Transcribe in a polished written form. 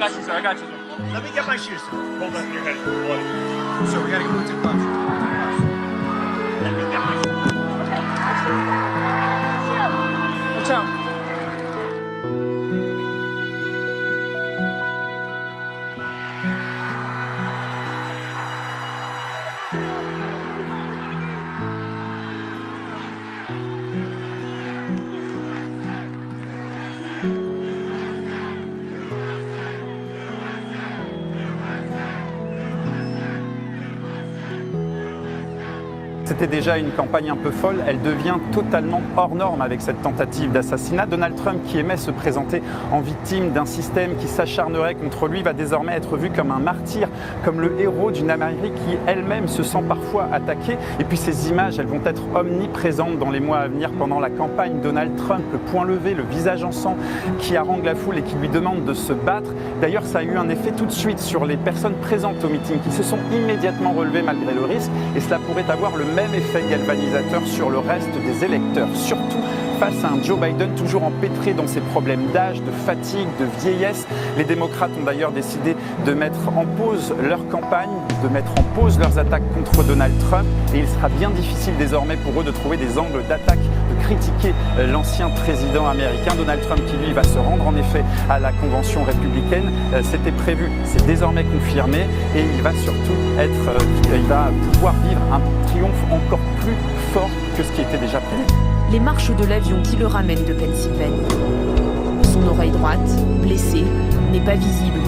got you, sir. I got you, sir. Let me get my shoes, sir. Hold on, your head is bloody. So we gotta go to the club. Let me get my shoes. Watch out. C'était déjà une campagne un peu folle, elle devient totalement hors norme avec cette tentative d'assassinat. Donald Trump, qui aimait se présenter en victime d'un système qui s'acharnerait contre lui, va désormais être vu comme un martyr, comme le héros d'une Amérique qui elle-même se sent parfois attaquée. Et puis ces images, elles vont être omniprésentes dans les mois à venir pendant la campagne. Donald Trump, le poing levé, le visage en sang, qui harangue la foule et qui lui demande de se battre. D'ailleurs, ça a eu un effet tout de suite sur les personnes présentes au meeting, qui se sont immédiatement relevées malgré le risque. Et cela pourrait avoir le même effet galvanisateur sur le reste des électeurs, surtout face à un Joe Biden toujours empêtré dans ses problèmes d'âge, de fatigue, de vieillesse. Les démocrates ont d'ailleurs décidé de mettre en pause leur campagne, de mettre en pause leurs attaques contre Donald Trump, et il sera bien difficile désormais pour eux de trouver des angles d'attaque, de critiquer l'ancien président américain. Donald Trump qui lui va se rendre en effet à la convention républicaine, c'était prévu, c'est désormais confirmé, et il va surtout il va pouvoir vivre un triomphe encore plus fort que ce qui était déjà prévu. Les marches de l'avion qui le ramène de Pennsylvanie. Son oreille droite, blessée, n'est pas visible.